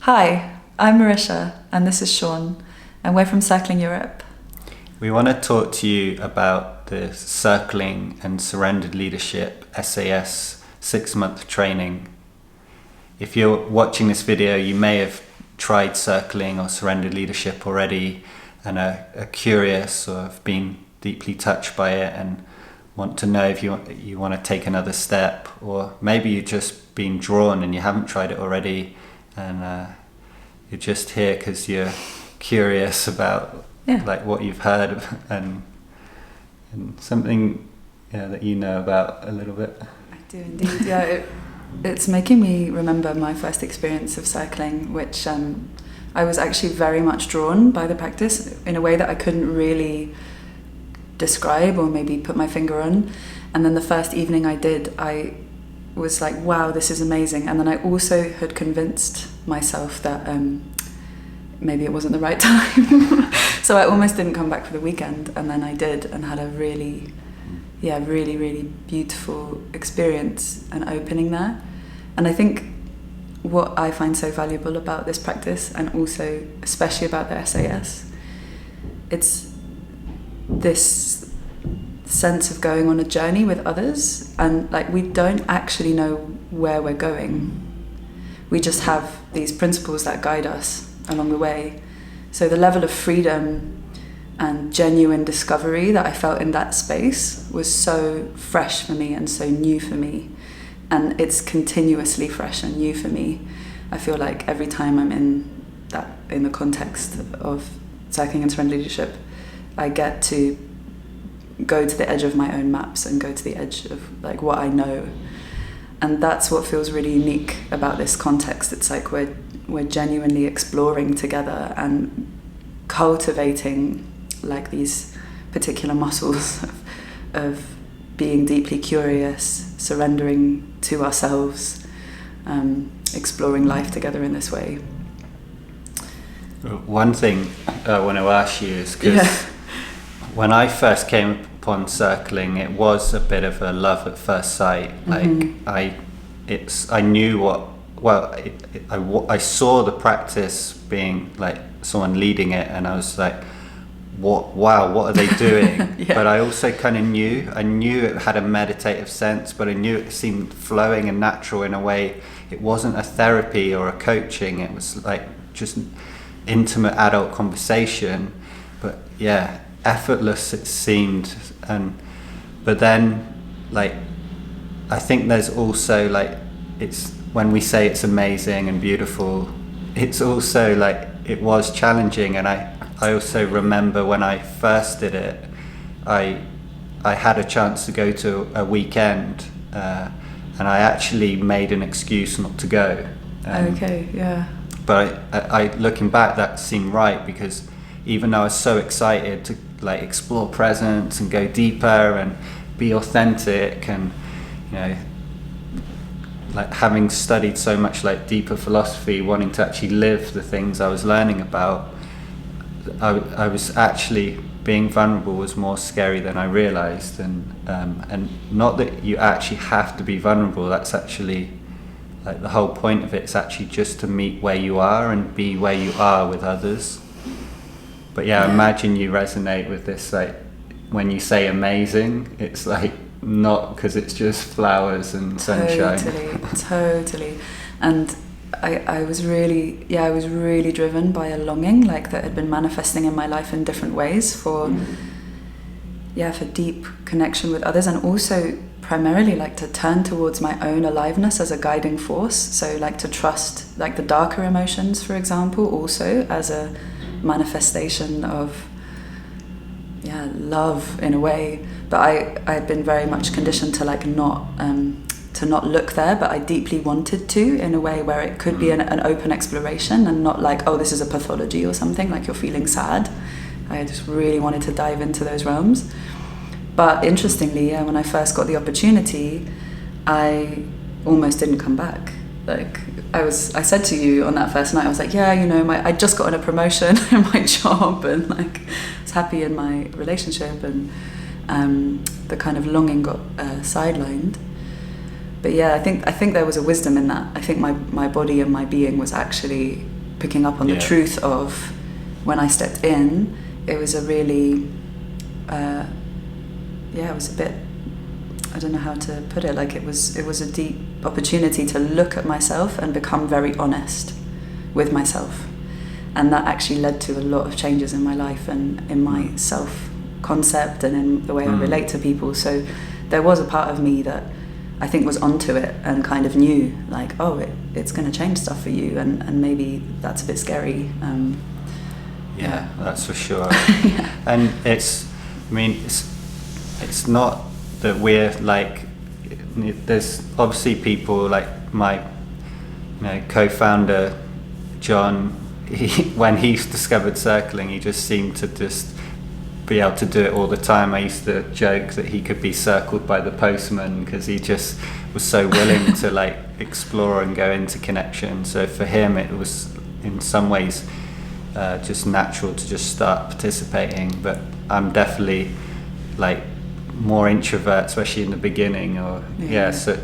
Hi, I'm Marysia, and this is Sean, and we're from Circling Europe. We want to talk to you about the Circling and Surrendered Leadership SAS 6-month training. If you're watching this video, you may have tried Circling or Surrendered Leadership already and are curious or have been deeply touched by it and want to know if you want to take another step, or maybe you've just been drawn and you haven't tried it already and you're just here because you're curious about like what you've heard and something that you know about a little bit. I do indeed. It's making me remember my first experience of cycling, which I was actually very much drawn by the practice in a way that I couldn't really describe or maybe put my finger on. And then the first evening I did, I was like, wow, this is amazing. And then I also had convinced myself that maybe it wasn't the right time. So I almost didn't come back for the weekend, and then I did and had a really beautiful experience and opening there. And I think what I find so valuable about this practice, and also especially about the SAS, it's this sense of going on a journey with others, and like we don't actually know where we're going. We just have these principles that guide us along the way. So the level of freedom and genuine discovery that I felt in that space was so fresh for me and so new for me. And it's continuously fresh and new for me. I feel like every time I'm in the context of cycling and surrender leadership, I get to go to the edge of my own maps and go to the edge of like what I know. And that's what feels really unique about this context. It's like we're genuinely exploring together and cultivating like these particular muscles of being deeply curious, surrendering to ourselves, exploring life together in this way. One thing I want to ask you is because when I first came upon circling, it was a bit of a love at first sight. Like I knew I saw the practice being like someone leading it, and I was like, what are they doing? But I also kind of knew it had a meditative sense, but I knew it seemed flowing and natural in a way. It wasn't a therapy or a coaching, it was like just intimate adult conversation, but effortless it seemed. But then like I think there's also like, it's when we say it's amazing and beautiful, it's also like it was challenging. And I also remember when I first did it, I had a chance to go to a weekend and I actually made an excuse not to go. But I looking back, that seemed right, because even though I was so excited to like explore presence and go deeper and be authentic, and like having studied so much like deeper philosophy, wanting to actually live the things I was learning about, I was actually being vulnerable was more scary than I realized. And not that you actually have to be vulnerable, that's actually like the whole point of it. It's actually just to meet where you are and be where you are with others. But I imagine you resonate with this, like when you say amazing, it's like not because it's just flowers and sunshine. Totally. And I was really driven by a longing like that had been manifesting in my life in different ways for deep connection with others, and also primarily like to turn towards my own aliveness as a guiding force. So like to trust like the darker emotions, for example, also as a manifestation of love in a way. But I had been very much conditioned to like not look there, but I deeply wanted to, in a way where it could be an open exploration and not like, oh, this is a pathology or something, like you're feeling sad. I just really wanted to dive into those realms. But interestingly, when I first got the opportunity, I almost didn't come back. Like I said to you on that first night, I was like, I just gotten a promotion in my job, and like I was happy in my relationship, and the kind of longing got sidelined. But I think there was a wisdom in that. I think my body and my being was actually picking up on the truth of when I stepped in, it was a really, it was a bit, I don't know how to put it, like it was a deep opportunity to look at myself and become very honest with myself. And that actually led to a lot of changes in my life and in my self-concept and in the way I relate to people. So there was a part of me that I think was onto it and kind of knew, like, oh, it's going to change stuff for you, and maybe that's a bit scary. Yeah, that's for sure. And it's not that we're like, there's obviously people like my co-founder John, when he discovered circling, he just seemed to just be able to do it all the time. I used to joke that he could be circled by the postman because he just was so willing to like explore and go into connection. So for him it was in some ways just natural to just start participating. But I'm definitely like more introvert, especially in the beginning, so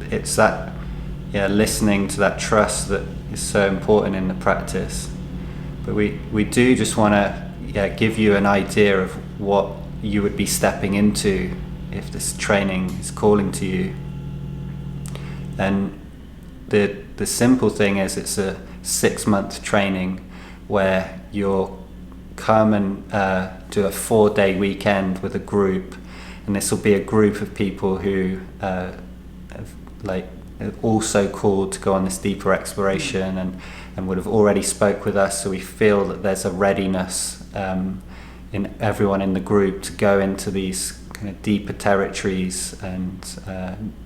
it's that listening to that trust that is so important in the practice. But we do just want to give you an idea of what you would be stepping into if this training is calling to you. And the simple thing is, it's a 6-month training where you'll come and do a 4-day weekend with a group, and this will be a group of people who have also called to go on this deeper exploration and would have already spoke with us. So we feel that there's a readiness in everyone in the group to go into these kind of deeper territories and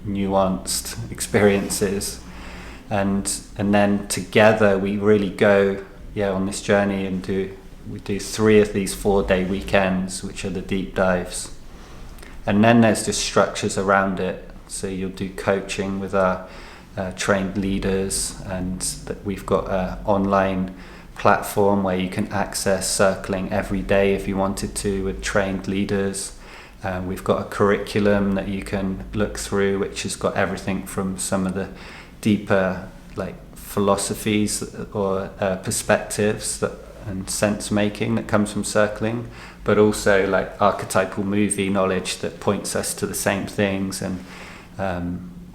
nuanced experiences, and then together we really go on this journey and we do 3 of these 4-day weekends, which are the deep dives. And then there's just structures around it. So you'll do coaching with our trained leaders, and that we've got an online platform where you can access circling every day if you wanted to, with trained leaders. We've got a curriculum that you can look through, which has got everything from some of the deeper like philosophies or perspectives and sense making that comes from circling, but also like archetypal movie knowledge that points us to the same things, and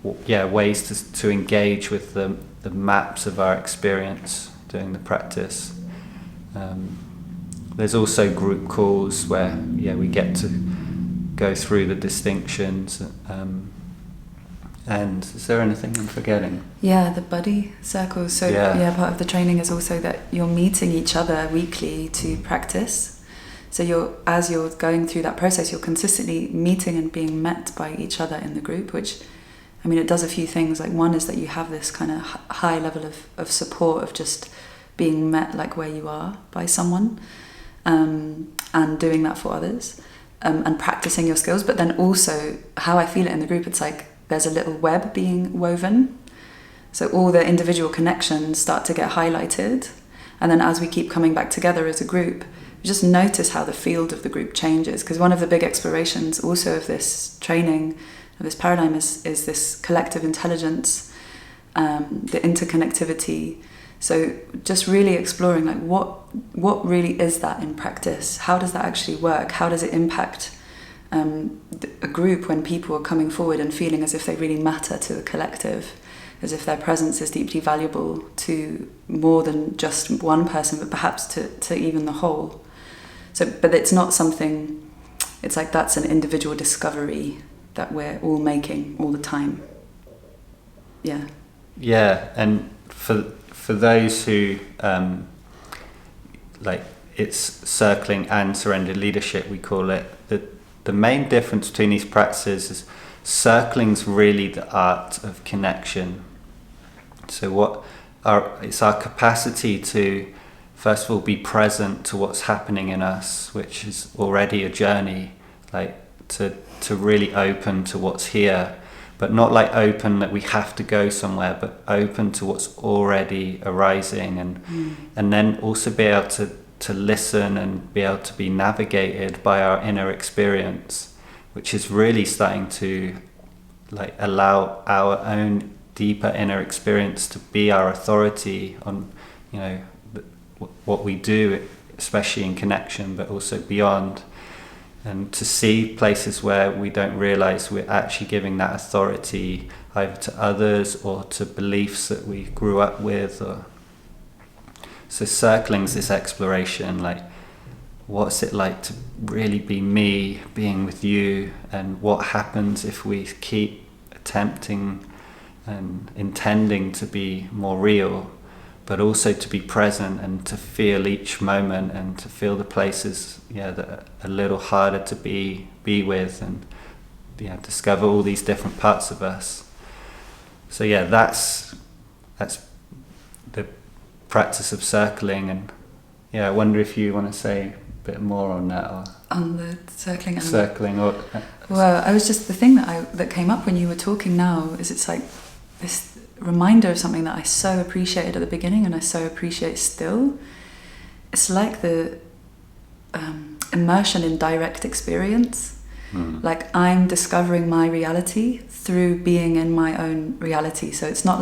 ways to engage with the maps of our experience doing the practice. There's also group calls where we get to go through the distinctions. And is there anything I'm forgetting? Yeah, the buddy circles. So part of the training is also that you're meeting each other weekly to practice. So as you're going through that process, you're consistently meeting and being met by each other in the group, which, I mean, it does a few things. Like, one is that you have this kind of high level of support of just being met like where you are by someone, and doing that for others, and practicing your skills. But then also how I feel it in the group, it's like there's a little web being woven. So all the individual connections start to get highlighted. And then as we keep coming back together as a group, we just notice how the field of the group changes. Because one of the big explorations also of this training, of this paradigm, is this collective intelligence, the interconnectivity. So just really exploring like what really is that in practice? How does that actually work? How does it impact a group when people are coming forward and feeling as if they really matter to the collective, as if their presence is deeply valuable to more than just one person, but perhaps to even the whole. So, but it's not something, it's like that's an individual discovery that we're all making all the time. Yeah. Yeah, and for those who it's circling and surrendered leadership, we call it, the main difference between these practices is circling's really the art of connection. So it's our capacity to, first of all, be present to what's happening in us, which is already a journey, like to really open to what's here, but not like open that we have to go somewhere, but open to what's already arising, and then also be able to listen and be able to be navigated by our inner experience, which is really starting to like allow our own deeper inner experience to be our authority on you know, what we do, especially in connection, but also beyond. And to see places where we don't realize we're actually giving that authority either to others or to beliefs that we grew up with. So circling's this exploration, like, what's it like to really be me being with you, and what happens if we keep attempting and intending to be more real, but also to be present and to feel each moment and to feel the places that are a little harder to be with, and discover all these different parts of us. So that's the practice of circling. And I wonder if you want to say a bit more on that, or on the circling element. Circling, or well, I was just, the thing that came up when you were talking now is, it's like this reminder of something that I so appreciated at the beginning and I so appreciate still. It's like the immersion in direct experience. Like, I'm discovering my reality through being in my own reality. So it's not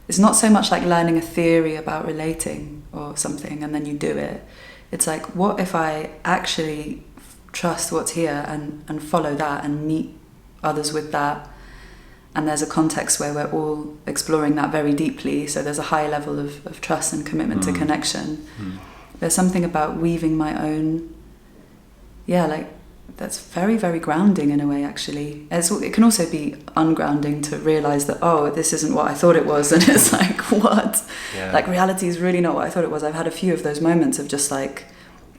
so much like learning a theory about relating or something and then you do it. It's like, what if I actually trust what's here and follow that and meet others with that? And there's a context where we're all exploring that very deeply, so there's a high level of trust and commitment to connection. There's something about weaving my own, that's very, very grounding in a way, actually. It can also be ungrounding to realise that, this isn't what I thought it was, and it's like, what? Yeah. Like, reality is really not what I thought it was. I've had a few of those moments of just like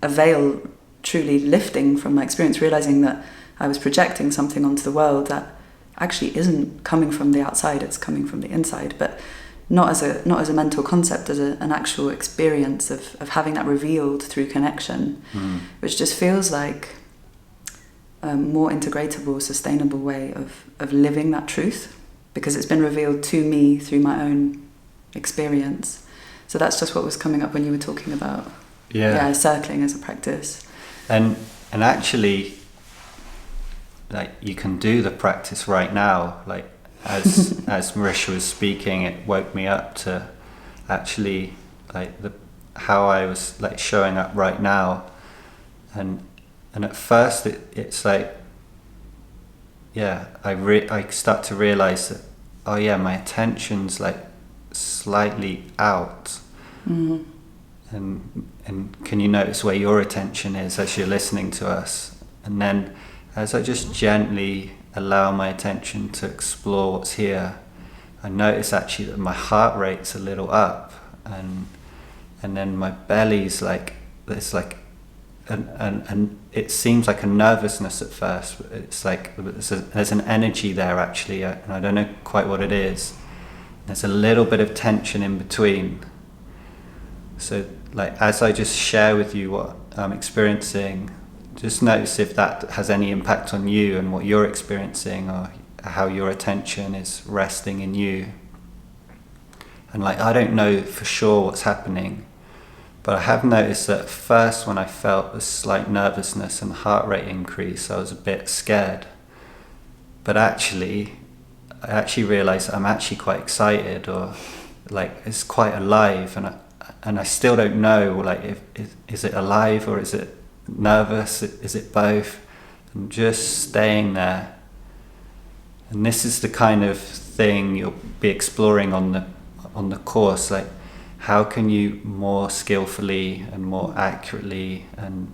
a veil truly lifting from my experience, realising that I was projecting something onto the world that actually isn't coming from the outside, it's coming from the inside, but not as a mental concept, as an actual experience of having that revealed through connection, which just feels like a more integratable, sustainable way of living that truth, because it's been revealed to me through my own experience. So that's just what was coming up when you were talking about circling as a practice. And actually, like, you can do the practice right now. Like, as Marysia was speaking, it woke me up to actually like how I was like showing up right now, and at first it's like I start to realize that my attention's like slightly out. And can you notice where your attention is as you're listening to us? And then as I just gently allow my attention to explore what's here, I notice actually that my heart rate's a little up, and then my belly's like, there's like and it seems like a nervousness at first, but it's like there's an energy there actually, and I don't know quite what it is. There's a little bit of tension in between. So like, as I just share with you what I'm experiencing, just notice if that has any impact on you and what you're experiencing, or how your attention is resting in you. And like, I don't know for sure what's happening, but I have noticed that at first, when I felt a slight nervousness and heart rate increase, I was a bit scared. But I actually realized that I'm actually quite excited, or like it's quite alive, and I still don't know, like, is it alive or is it nervous? Is it both? And just staying there. And this is the kind of thing you'll be exploring on the course. Like, how can you more skillfully and more accurately and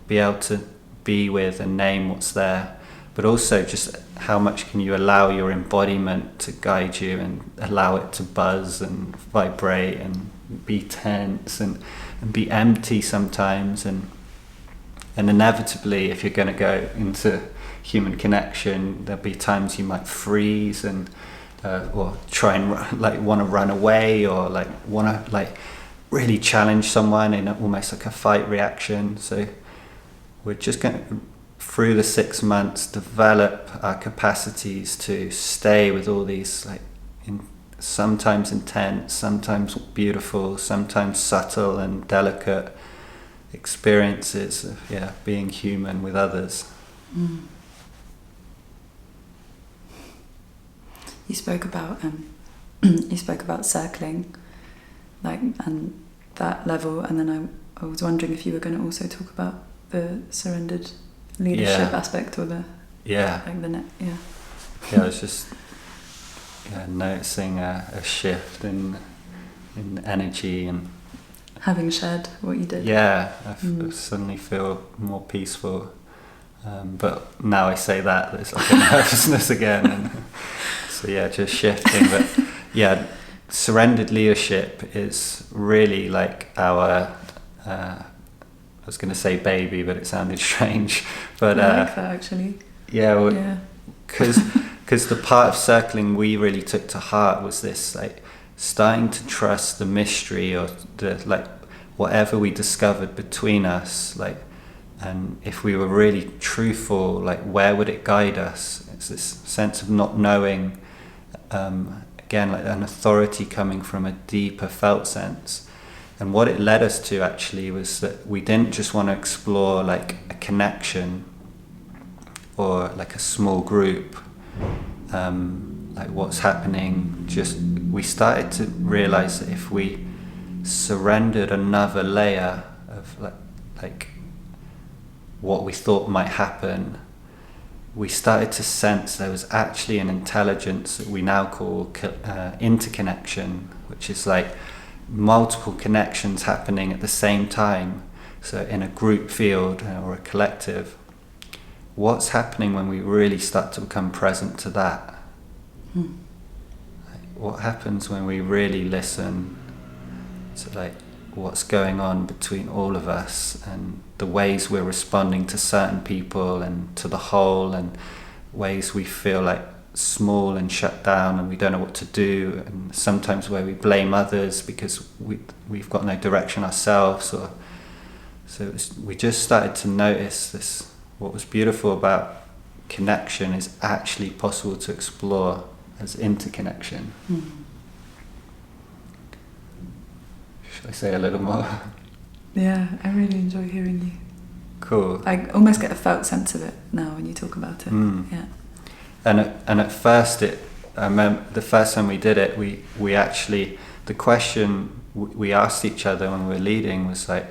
be able to be with and name what's there, but also just how much can you allow your embodiment to guide you and allow it to buzz and vibrate and be tense and be empty sometimes, and inevitably, if you're going to go into human connection, there'll be times you might freeze and or try and want to run away, or like want to like really challenge someone in almost like a fight reaction. So we're just going to, through the 6 months, develop our capacities to stay with all these, like, sometimes intense, sometimes beautiful, sometimes subtle and delicate experiences of being human with others. You spoke about circling. like, and that level. And then I was wondering if you were going to also talk about the surrendered leadership aspect, or the like the net. I was just noticing a shift in energy, and having shared what you did. I suddenly feel more peaceful. But now I say that, there's like a nervousness again, and so just shifting. But surrendered leadership is really like our I was going to say baby, but it sounded strange. But I like that, actually. Because the part of circling we really took to heart was this, like, starting to trust the mystery, or the, like, whatever we discovered between us, like, and if we were really truthful, like, where would it guide us? It's this sense of not knowing, again, like an authority coming from a deeper felt sense. And what it led us to actually was that we didn't just want to explore like a connection or like a small group, like what's happening. Just, we started to realize that if we surrendered another layer of like what we thought might happen, we started to sense there was actually an intelligence that we now call interconnection, which is like multiple connections happening at the same time. So in a group field or a collective, what's happening when we really start to become present to that? Like, what happens when we really listen to like what's going on between all of us, and the ways we're responding to certain people and to the whole, and ways we feel like small and shut down and we don't know what to do, and sometimes where we blame others because we've got no direction ourselves. Or so we just started to notice this. What was beautiful about connection is actually possible to explore as interconnection. Should I say a little more? Yeah, I really enjoy hearing you. Cool. I almost get a felt sense of it now when you talk about it. Yeah. And at first, I remember the first time we did it, we actually, the question we asked each other when we were leading was like,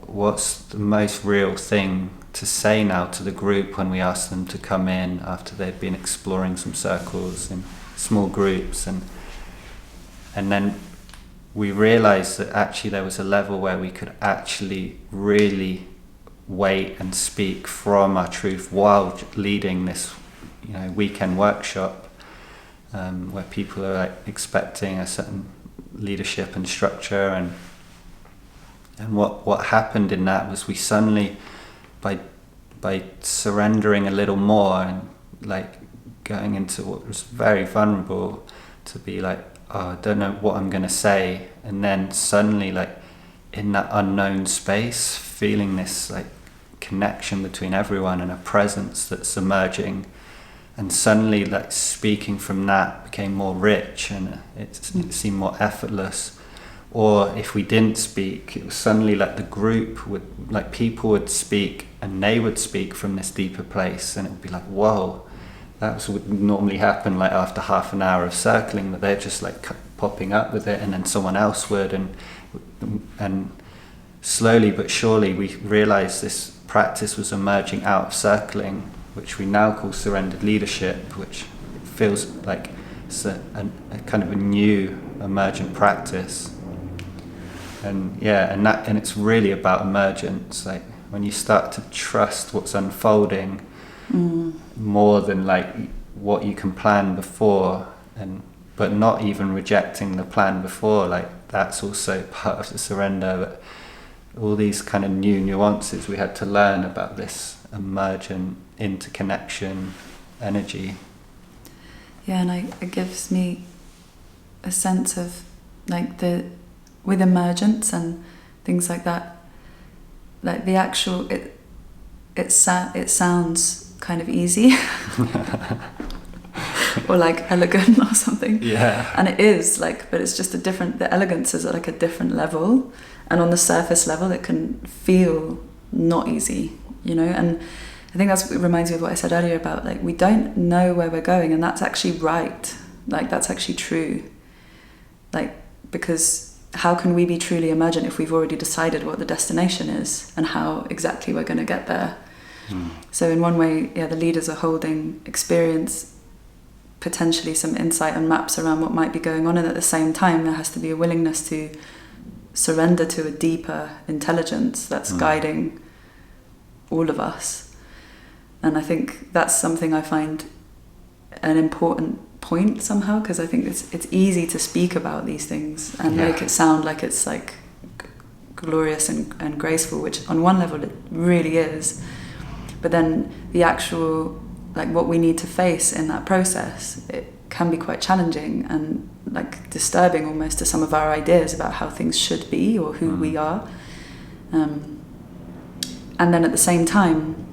what's the most real thing to say now to the group when we asked them to come in after they'd been exploring some circles in small groups, and then we realized that actually there was a level where we could actually really wait and speak from our truth while leading this weekend workshop, where people are like expecting a certain leadership and structure, and what happened in that was we suddenly, by surrendering a little more and like going into what was very vulnerable, to be like, oh, I don't know what I'm gonna say, and then suddenly like in that unknown space feeling this like connection between everyone and a presence that's emerging. And suddenly, like, speaking from that became more rich, and it seemed more effortless. Or if we didn't speak, it was suddenly like the group would, like, people would speak, and they would speak from this deeper place, and it would be like, whoa, that would normally happen like after half an hour of circling, that they're just like popping up with it, and then someone else would, and slowly but surely we realized this practice was emerging out of circling, which we now call surrendered leadership, which feels like it's a kind of a new emergent practice. And and it's really about emergence, like when you start to trust what's unfolding more than like what you can plan before, but not even rejecting the plan before, like that's also part of the surrender. But all these kind of new nuances we had to learn about this emergent interconnection energy. Yeah, and it gives me a sense of like with emergence and things like that, like the actual it sounds kind of easy or like elegant or something. Yeah. And it is like, but it's just the elegance is at like a different level, and on the surface level it can feel not easy, and I think it reminds me of what I said earlier about like we don't know where we're going, and that's actually right, like that's actually true, like because how can we be truly emergent if we've already decided what the destination is and how exactly we're going to get there? So in one way, the leaders are holding experience, potentially some insight and maps around what might be going on, and at the same time there has to be a willingness to surrender to a deeper intelligence that's guiding all of us. And I think that's something I find an important point somehow, because I think it's easy to speak about these things and make it sound like it's like glorious and graceful, which on one level it really is, but then the actual, like, what we need to face in that process, it can be quite challenging and like disturbing almost to some of our ideas about how things should be or who we are. And then at the same time,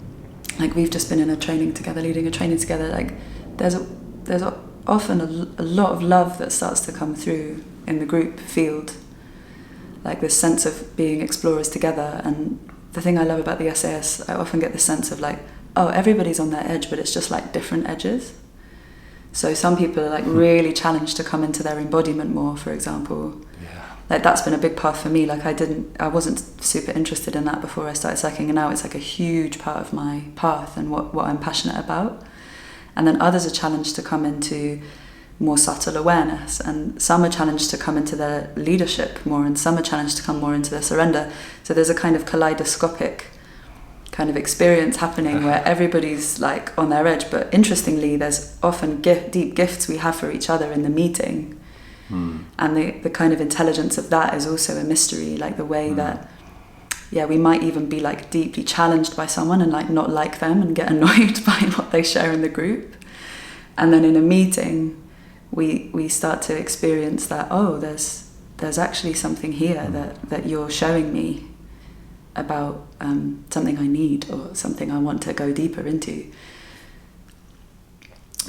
like, we've just been in a training together, leading a training together, like there's often a lot of love that starts to come through in the group field, like this sense of being explorers together. And the thing I love about the SAS, I often get the sense of like, oh, everybody's on their edge, but it's just like different edges. So some people are like really challenged to come into their embodiment more, for example. Like, that's been a big path for me. Like, I wasn't super interested in that before I started cycling, and now it's like a huge part of my path and what I'm passionate about. And then others are challenged to come into more subtle awareness, and some are challenged to come into their leadership more, and some are challenged to come more into their surrender. So there's a kind of kaleidoscopic kind of experience happening where everybody's like on their edge, but interestingly there's often deep gifts we have for each other in the meeting. And the kind of intelligence of that is also a mystery, like the way that we might even be like deeply challenged by someone and like not like them and get annoyed by what they share in the group, and then in a meeting we start to experience that, oh, there's actually something here that you're showing me about something I need or something I want to go deeper into.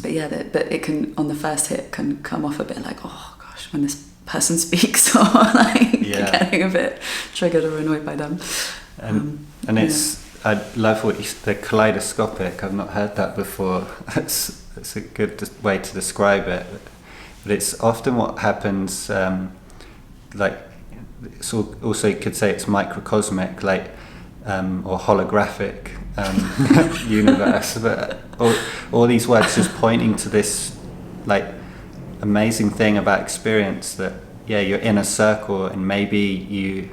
But but it can, on the first hit, can come off a bit like, oh gosh, when this person speaks, or like getting a bit triggered or annoyed by them. And it's, I love what the kaleidoscopic. I've not heard that before. That's a good way to describe it. But it's often what happens. Like, it's also, you could say it's microcosmic, like or holographic universe. But all these words just pointing to this like amazing thing about experience, that you're in a circle and maybe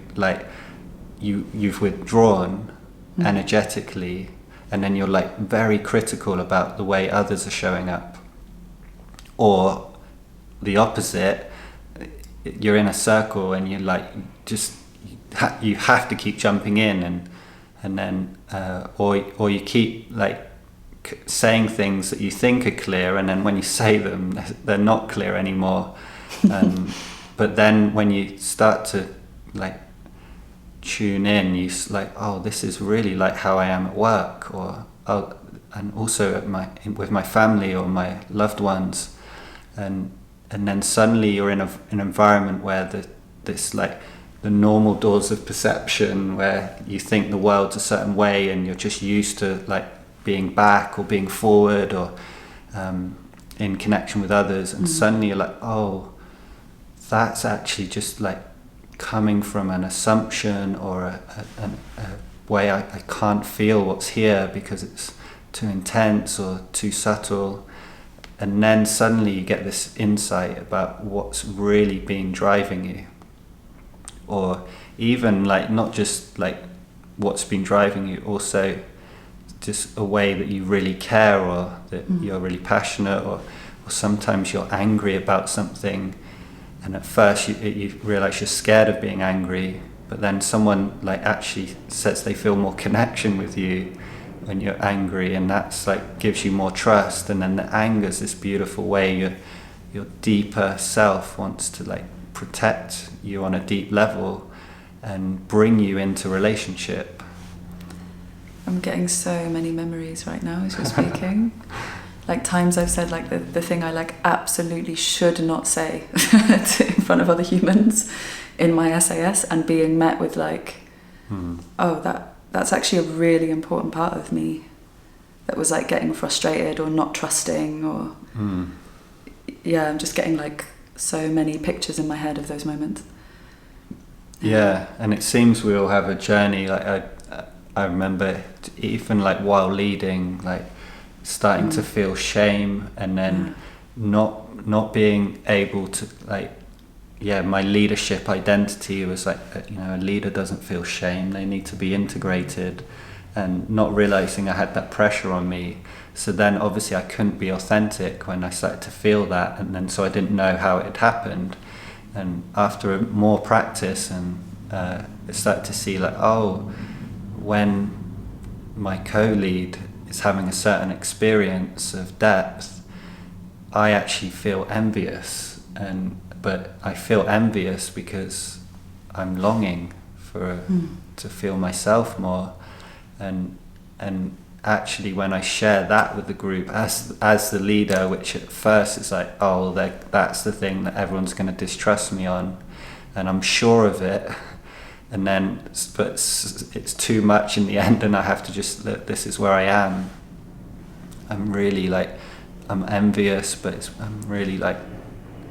you've withdrawn energetically, and then you're like very critical about the way others are showing up, or the opposite, you're in a circle and you're like just you have to keep jumping in, and then or you keep like saying things that you think are clear, and then when you say them they're not clear anymore. But then when you start to like tune in, you like, oh, this is really like how I am at work, or and also with my family or my loved ones, and then suddenly you're in an environment where this like the normal doors of perception, where you think the world's a certain way and you're just used to like being back or being forward or in connection with others, and suddenly you're like, oh, that's actually just like coming from an assumption or a way I can't feel what's here because it's too intense or too subtle. And then suddenly you get this insight about what's really been driving you, or even like not just like what's been driving you, also just a way that you really care, or that you're really passionate, or sometimes you're angry about something, and at first you realize you're scared of being angry, but then someone like actually says they feel more connection with you when you're angry, and that's like gives you more trust. And then the anger's this beautiful way your deeper self wants to like protect you on a deep level and bring you into relationship. I'm getting so many memories right now as you're speaking. Like times I've said like the thing I like absolutely should not say in front of other humans in my SAS, and being met with like, oh, that's actually a really important part of me that was like getting frustrated or not trusting, or I'm just getting like so many pictures in my head of those moments. Yeah, and it seems we all have a journey. Like I remember even like while leading, like starting to feel shame, and then not being able to like, my leadership identity was like, a leader doesn't feel shame. They need to be integrated, and not realizing I had that pressure on me. So then obviously I couldn't be authentic when I started to feel that, and then so I didn't know how it had happened. And after more practice, and I started to see like, when my co-lead is having a certain experience of depth, I actually feel envious, but I feel envious because I'm longing to feel myself more, and actually when I share that with the group as the leader, which at first it's like, that's the thing that everyone's going to distrust me on, and I'm sure of it, and then but it's too much in the end, and I have to just look, this is where I am. I'm really like, I'm envious, but I'm really like,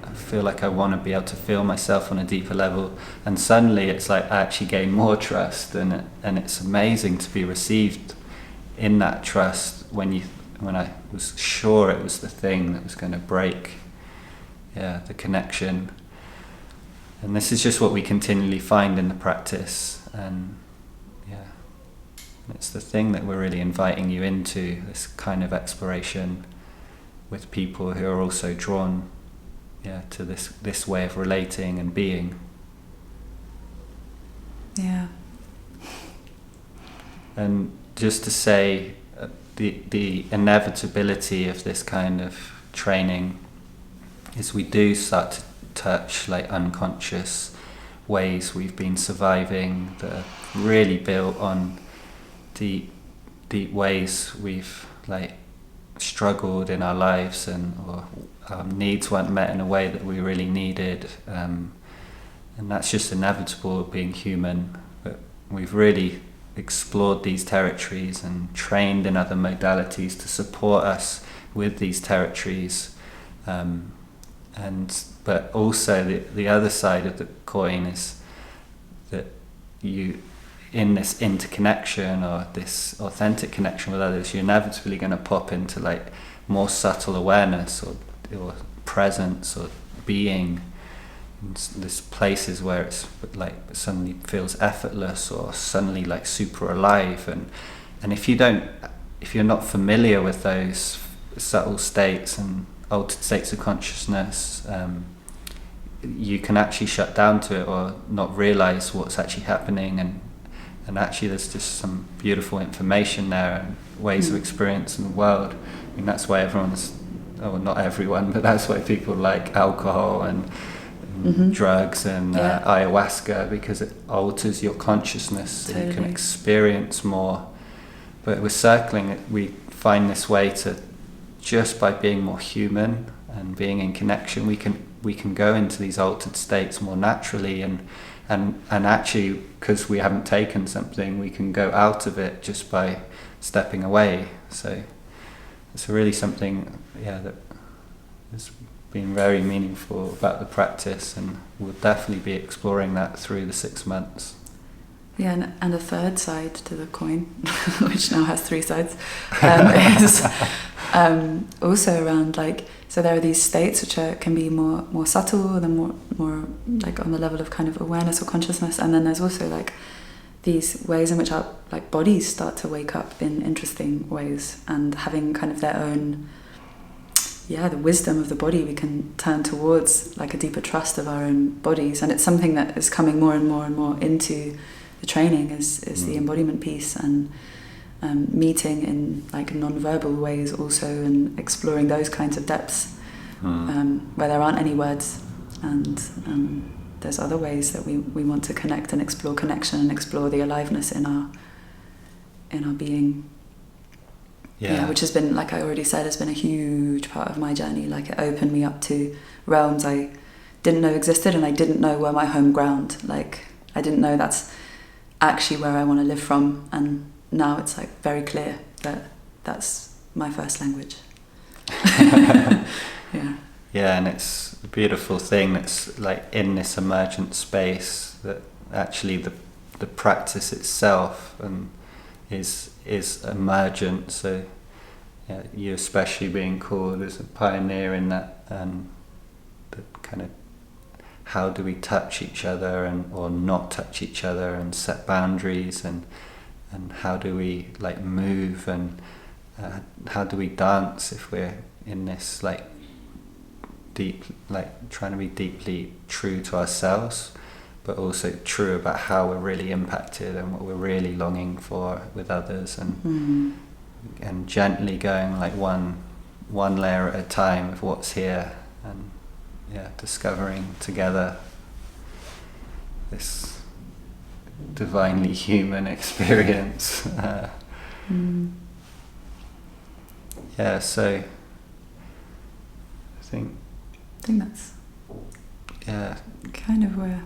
I feel like I want to be able to feel myself on a deeper level, and suddenly it's like I actually gain more trust, and it's amazing to be received in that trust when I was sure it was the thing that was going to break the connection. And this is just what we continually find in the practice, and it's the thing that we're really inviting you into, this kind of exploration with people who are also drawn to this way of relating and being. Yeah. And just to say, the inevitability of this kind of training is we do start to touch like unconscious ways we've been surviving that are really built on deep ways we've like struggled in our lives, or our needs weren't met in a way that we really needed, and that's just inevitable of being human. But we've really explored these territories and trained in other modalities to support us with these territories, but also the other side of the coin is that you, in this interconnection or this authentic connection with others, you're inevitably going to pop into like more subtle awareness or presence or being. There's places where it's like suddenly feels effortless or suddenly like super alive, and if you're not familiar with those subtle states and altered states of consciousness, you can actually shut down to it or not realize what's actually happening, and actually there's just some beautiful information there and ways of experiencing the world. I mean, that's why not everyone, but that's why people like alcohol and drugs and ayahuasca, because it alters your consciousness. Totally. So you can experience more. But with circling, we find this way to, just by being more human and being in connection, we can go into these altered states more naturally, and actually, because we haven't taken something, we can go out of it just by stepping away. So it's really something that has been very meaningful about the practice, and we'll definitely be exploring that through the 6 months. Yeah, and a third side to the coin, which now has 3 sides, is also around like, so there are these states which can be more subtle, than more like on the level of kind of awareness or consciousness, and then there's also like these ways in which our like bodies start to wake up in interesting ways, and having kind of their own the wisdom of the body, we can turn towards like a deeper trust of our own bodies. And it's something that is coming more and more and more into the training is the embodiment piece, and meeting in like non-verbal ways also, and exploring those kinds of depths where there aren't any words, and there's other ways that we want to connect and explore connection and explore the aliveness in our being. Yeah, which has been, like I already said, has been a huge part of my journey. Like, it opened me up to realms I didn't know existed, and I didn't know were my home ground. Like, I didn't know that's actually where I want to live from, and now it's like very clear that that's my first language. Yeah, and it's a beautiful thing that's like in this emergent space that actually the practice itself and is emergent. So yeah, you especially being called as a pioneer in that, the kind of how do we touch each other or not touch each other and set boundaries, and how do we like move, and how do we dance if we're in this like deep, like trying to be deeply true to ourselves, but also true about how we're really impacted and what we're really longing for with others, and gently going like one layer at a time of what's here, and yeah, discovering together this divinely human experience. Yeah, so I think that's yeah, kind of where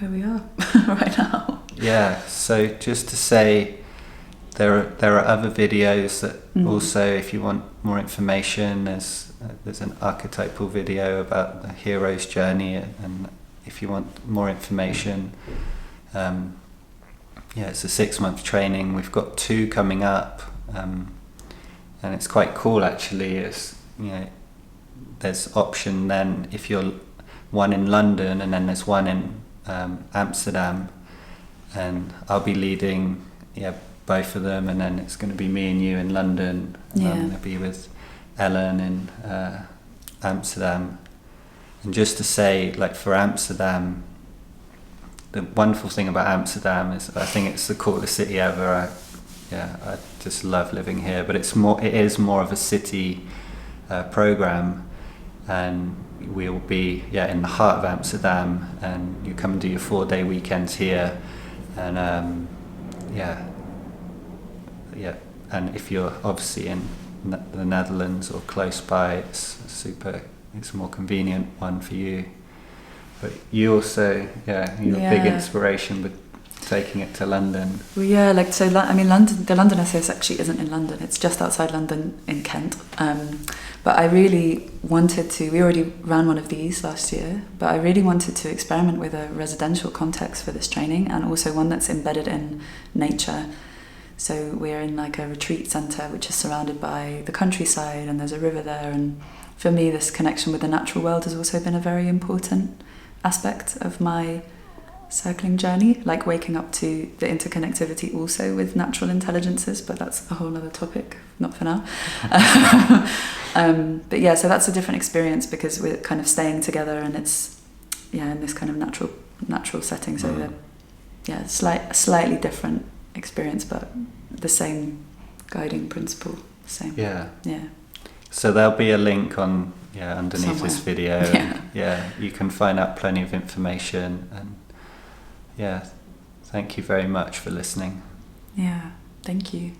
we are right now. Yeah, so just to say, there are other videos that also, if you want more information, there's an archetypal video about the hero's journey, and if you want more information, it's a 6-month training. We've got 2 coming up, and it's quite cool actually. It's, there's option then if you're one in London, and then there's one in Amsterdam, and I'll be leading both of them, and then it's going to be me and you in London, and I'm going to be with Ellen in Amsterdam. And just to say, like for Amsterdam, the wonderful thing about Amsterdam is I think it's the coolest city ever. I just love living here, but it is more of a city program, and we'll be in the heart of Amsterdam, and you come and do your 4-day weekends here, and and if you're obviously in the Netherlands or close by, it's a more convenient one for you. But you also, you're a big inspiration with taking it to London. Well, London, the London SAS actually isn't in London, it's just outside London in Kent. But I really wanted to, we already ran one of these last year, but I really wanted to experiment with a residential context for this training, and also one that's embedded in nature. So we're in like a retreat centre which is surrounded by the countryside, and there's a river there, and for me this connection with the natural world has also been a very important aspect of my circling journey, like waking up to the interconnectivity also with natural intelligences, but that's a whole other topic, not for now. But yeah, so that's a different experience because we're kind of staying together, and it's in this kind of natural setting, so slightly different experience, but the same guiding principle, same. So there'll be a link on underneath somewhere. This video. Yeah. You can find out plenty of information, and thank you very much for listening. Yeah, thank you.